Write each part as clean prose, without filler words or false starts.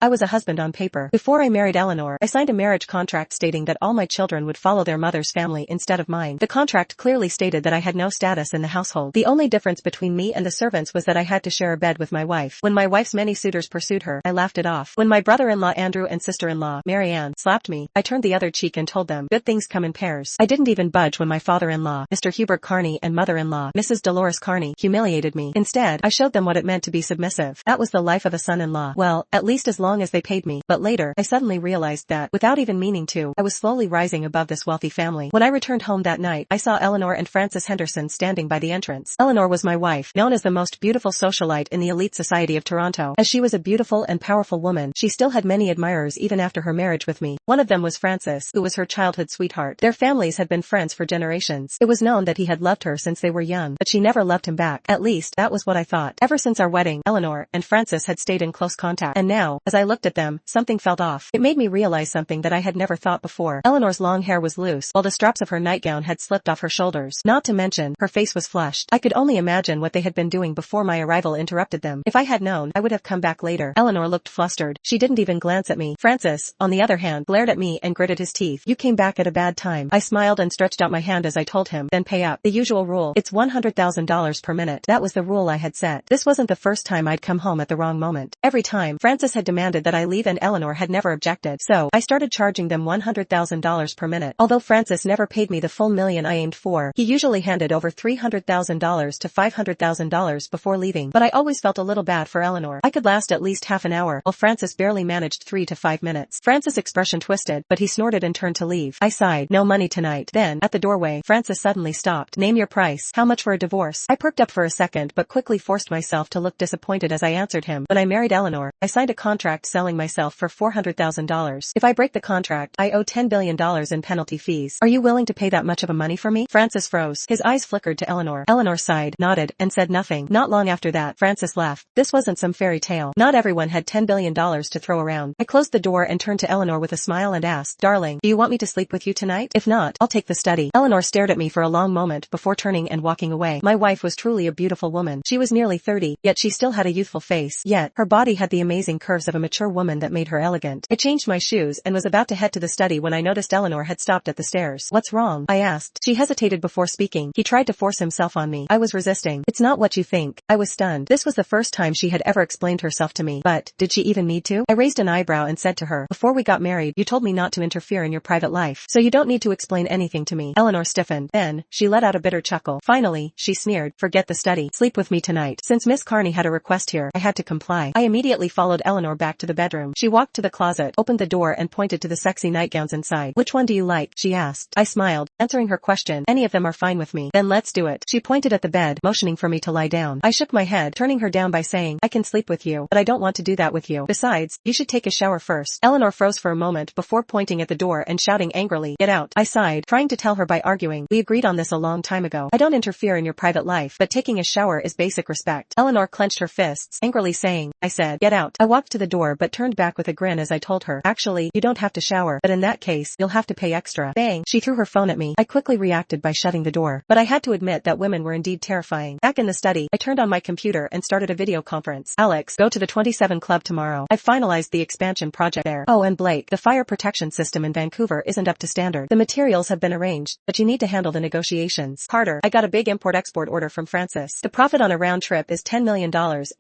I was a husband on paper. Before I married Eleanor, I signed a marriage contract stating that all my children would follow their mother's family instead of mine. The contract clearly stated that I had no status in the household. The only difference between me and the servants was that I had to share a bed with my wife. When my wife's many suitors pursued her, I laughed it off. When my brother-in-law Andrew and sister-in-law, Mary Ann, slapped me, I turned the other cheek and told them, good things come in pairs. I didn't even budge when my father-in-law, Mr. Hubert Carney, and mother-in-law, Mrs. Dolores Carney, humiliated me. Instead, I showed them what it meant to be submissive. That was the life of a son-in-law. Well, at least as long as they paid me. But later, I suddenly realized that, without even meaning to, I was slowly rising above this wealthy family. When I returned home that night, I saw Eleanor and Francis Henderson standing by the entrance. Eleanor was my wife, known as the most beautiful socialite in the elite society of Toronto. As she was a beautiful and powerful woman, she still had many admirers even after her marriage with me. One of them was Francis, who was her childhood sweetheart. Their families had been friends for generations. It was known that he had loved her since they were young, but she never loved him back. At least, that was what I thought. Ever since our wedding, Eleanor and Francis had stayed in close contact. And now, as I looked at them, something felt off. It made me realize something that I had never thought before. Eleanor's long hair was loose, while the straps of her nightgown had slipped off her shoulders. Not to mention, her face was flushed. I could only imagine what they had been doing before my arrival interrupted them. If I had known, I would have come back later. Eleanor looked flustered. She didn't even glance at me. Francis, on the other hand, glared at me and gritted his teeth. You came back at a bad time. I smiled and stretched out my hand as I told him, then pay up. The usual rule. It's $100,000 per minute. That was the rule I had set. This wasn't the first time I'd come home at the wrong moment. Every time, Francis had demanded that I leave and Eleanor had never objected. So, I started charging them $100,000 per minute. Although Francis never paid me the full million I aimed for, he usually handed over $300,000 to $500,000 before leaving. But I always felt a little bad for Eleanor. I could last at least half an hour, while Francis barely managed 3 to 5 minutes. Francis' expression twisted, but he snorted and turned to leave. I sighed. No money tonight. Then, at the doorway, Francis suddenly stopped. Name your price. How much for a divorce? I perked up for a second but quickly forced myself to look disappointed as I answered him. When I married Eleanor, I signed a contract selling myself for $400,000. If I break the contract, I owe $10 billion in penalty fees. Are you willing to pay that much of a money for me? Francis froze. His eyes flickered to Eleanor. Eleanor sighed, nodded, and said nothing. Not long after that, Francis laughed. This wasn't some fairy tale. Not everyone had $10 billion to throw around. I closed the door and turned to Eleanor with a smile and asked, Darling, do you want me to sleep with you tonight? If not, I'll take the study. Eleanor stared at me for a long moment before turning and walking away. My wife was truly a beautiful woman. She was nearly 30, yet she still had a youthful face. Yet, her body had the amazing curves of a mature woman that made her elegant. I changed my shoes and was about to head to the study when I noticed Eleanor had stopped at the stairs. What's wrong? I asked. She hesitated before speaking. He tried to force himself on me. I was resisting. It's not what you think. I was stunned. This was the first time she had ever explained herself to me. But, did she even need to? I raised an eyebrow and said to her, before we got married, you told me not to interfere in your private life. So you don't need to explain anything to me. Eleanor stiffened. Then, she let out a bitter chuckle. Finally, she sneered, forget the study. Sleep with me tonight. Since Miss Carney had a request here, I had to comply. I immediately followed Eleanor back to the bedroom. She walked to the closet, opened the door and pointed to the sexy nightgowns inside. Which one do you like? She asked. I smiled, answering her question. Any of them are fine with me. Then let's do it. She pointed at the bed, motioning for me to lie down. I shook my head, turning her down by saying, I can sleep with you, but I don't want to do that with you. Besides, you should take a shower first. Eleanor froze for a moment before pointing at the door and shouting angrily, get out. I sighed, trying to tell her by arguing, we agreed on this a long time ago. I don't interfere in your private life, but taking a shower is basic respect. Eleanor clenched her fists, angrily saying, I said, get out. I walked to the door but turned back with a grin as I told her, actually, you don't have to shower, but in that case, you'll have to pay extra. Bang. She threw her phone at me. I quickly reacted by shutting the door. But I had to admit that women were indeed terrifying. Back in the study, I turned on my computer and started a video conference. Alex, go to the 27 Club tomorrow. I've finalized the expansion project there. Oh, and Blake, the fire protection system in Vancouver isn't up to standard. The materials have been arranged, but you need to handle the negotiations. Carter, I got a big import-export order from Francis. The profit on a round trip is $10 million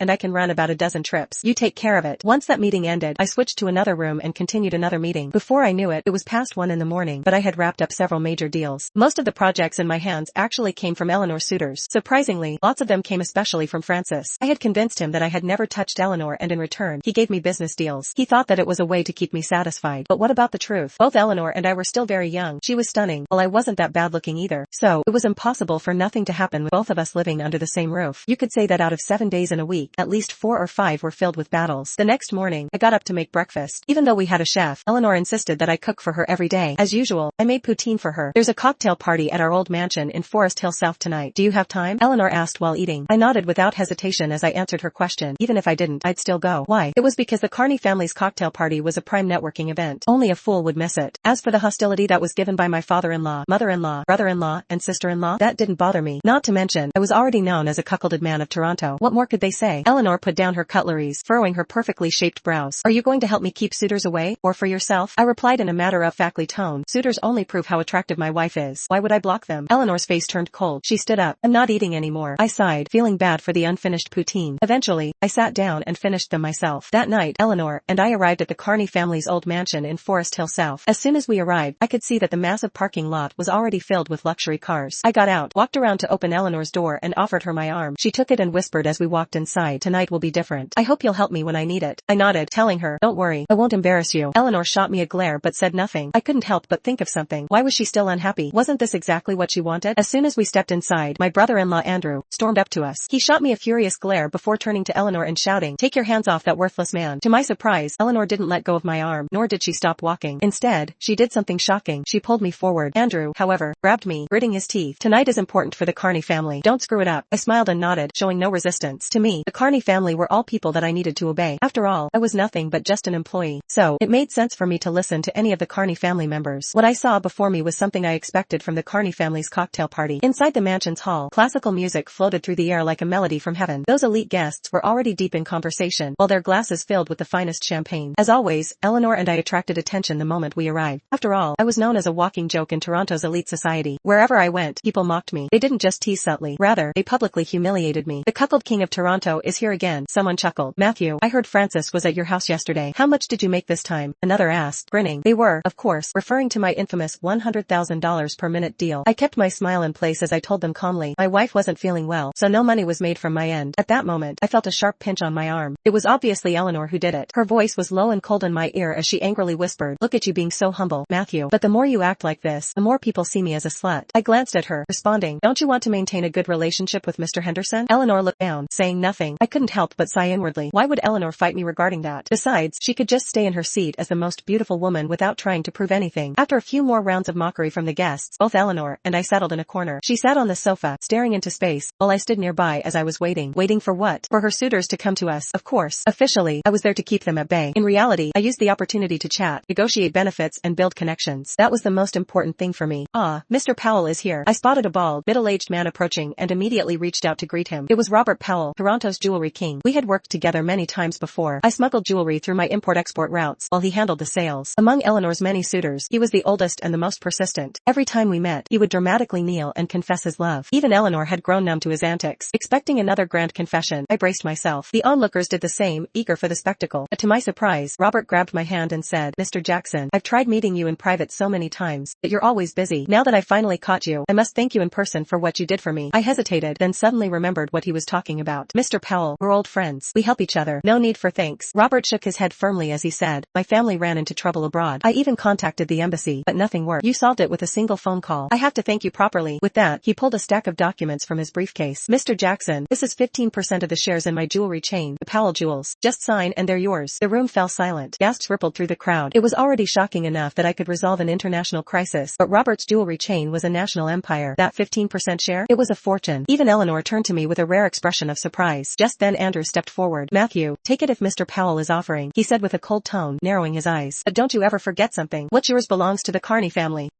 and I can run about a dozen trips. You take care of it. Once that meeting ended, I switched to another room and continued another meeting. Before I knew it, it was past 1 in the morning, but I had wrapped up several major deals. Most of the projects in my hands actually came from Eleanor's suitors. Surprisingly, lots of them came especially from Francis. I had convinced him that I had never touched Eleanor and in return, he gave me business deals. He thought that it was a way to keep me satisfied. But what about the truth? Both Eleanor and I were still very young. She was stunning, while I wasn't that bad looking either. So, it was impossible for nothing to happen with both of us living under the same roof. You could say that out of 7 days in a week, at least 4 or 5 were filled with battles. The next morning, I got up to make breakfast. Even though we had a chef, Eleanor insisted that I cook for her every day. As usual, I made poutine for her. There's a cocktail party at our old mansion in Forest Hill South tonight. Do you have time? Eleanor asked while eating. I nodded without hesitation as I answered her question. Even if I didn't, I'd still go. Why? It was because the Carney family's cocktail party was a prime networking event. Only a fool would miss it. As for the hostility that was given by my father-in-law, mother-in-law, brother-in-law, and sister-in-law, that didn't bother me. Not to mention, I was already known as a cuckolded man of Toronto. What more could they say? Eleanor put down her cutleries, furrowing her perfectly shaped heart-shaped brows. Are you going to help me keep suitors away, or for yourself? I replied in a matter-of-factly tone. Suitors only prove how attractive my wife is. Why would I block them? Eleanor's face turned cold. She stood up. I'm not eating anymore. I sighed, feeling bad for the unfinished poutine. Eventually, I sat down and finished them myself. That night, Eleanor and I arrived at the Carney family's old mansion in Forest Hill South. As soon as we arrived, I could see that the massive parking lot was already filled with luxury cars. I got out, walked around to open Eleanor's door and offered her my arm. She took it and whispered as we walked inside, "Tonight will be different. I hope you'll help me when I need it." I nodded, telling her, "Don't worry, I won't embarrass you." Eleanor shot me a glare but said nothing. I couldn't help but think of something. Why was she still unhappy? Wasn't this exactly what she wanted? As soon as we stepped inside, my brother-in-law Andrew stormed up to us. He shot me a furious glare before turning to Eleanor and shouting, "Take your hands off that worthless man." To my surprise, Eleanor didn't let go of my arm, nor did she stop walking. Instead, she did something shocking. She pulled me forward. Andrew, however, grabbed me, gritting his teeth. "Tonight is important for the Carney family. Don't screw it up." I smiled and nodded, showing no resistance. To me, the Carney family were all people that I needed to obey. After all, I was nothing but just an employee. So, it made sense for me to listen to any of the Carney family members. What I saw before me was something I expected from the Carney family's cocktail party. Inside the mansion's hall, classical music floated through the air like a melody from heaven. Those elite guests were already deep in conversation, while their glasses filled with the finest champagne. As always, Eleanor and I attracted attention the moment we arrived. After all, I was known as a walking joke in Toronto's elite society. Wherever I went, people mocked me. They didn't just tease subtly. Rather, they publicly humiliated me. "The cuckold king of Toronto is here again," someone chuckled. "Matthew, I heard Francis was at your house yesterday. How much did you make this time?" Another asked, grinning. They were, of course, referring to my infamous $100,000 per minute deal. I kept my smile in place as I told them calmly, my wife wasn't feeling well, so no money was made from my end. At that moment, I felt a sharp pinch on my arm. It was obviously Eleanor who did it. Her voice was low and cold in my ear as she angrily whispered, "Look at you being so humble, Matthew. But the more you act like this, the more people see me as a slut." I glanced at her, responding, "Don't you want to maintain a good relationship with Mr. Henderson?" Eleanor looked down, saying nothing. I couldn't help but sigh inwardly. Why would Eleanor fight me regarding that? Besides, she could just stay in her seat as the most beautiful woman without trying to prove anything. After a few more rounds of mockery from the guests, both Eleanor and I settled in a corner. She sat on the sofa, staring into space, while I stood nearby as I was waiting. Waiting for what? For her suitors to come to us. Of course. Officially, I was there to keep them at bay. In reality, I used the opportunity to chat, negotiate benefits, and build connections. That was the most important thing for me. "Ah, Mr. Powell is here." I spotted a bald, middle-aged man approaching and immediately reached out to greet him. It was Robert Powell, Toronto's jewelry king. We had worked together many times before. I smuggled jewelry through my import-export routes, while he handled the sales. Among Eleanor's many suitors, he was the oldest and the most persistent. Every time we met, he would dramatically kneel and confess his love. Even Eleanor had grown numb to his antics. Expecting another grand confession, I braced myself. The onlookers did the same, eager for the spectacle. But to my surprise, Robert grabbed my hand and said, "Mr. Jackson, I've tried meeting you in private so many times, but you're always busy. Now that I finally caught you, I must thank you in person for what you did for me." I hesitated, then suddenly remembered what he was talking about. "Mr. Powell, we're old friends. We help each other. No need for thanks." Robert shook his head firmly as he said, "My family ran into trouble abroad. I even contacted the embassy, but nothing worked. You solved it with a single phone call. I have to thank you properly." With that, he pulled a stack of documents from his briefcase. "Mr. Jackson, this is 15% of the shares in my jewelry chain, the Powell Jewels. Just sign and they're yours." The room fell silent. Gasps rippled through the crowd. It was already shocking enough that I could resolve an international crisis, but Robert's jewelry chain was a national empire. That 15% share? It was a fortune. Even Eleanor turned to me with a rare expression of surprise. Just then Andrew stepped forward. "Matthew, take it if Mr. Powell is offering," he said with a cold tone, narrowing his eyes. "But don't you ever forget something. What's yours belongs to the Carney family."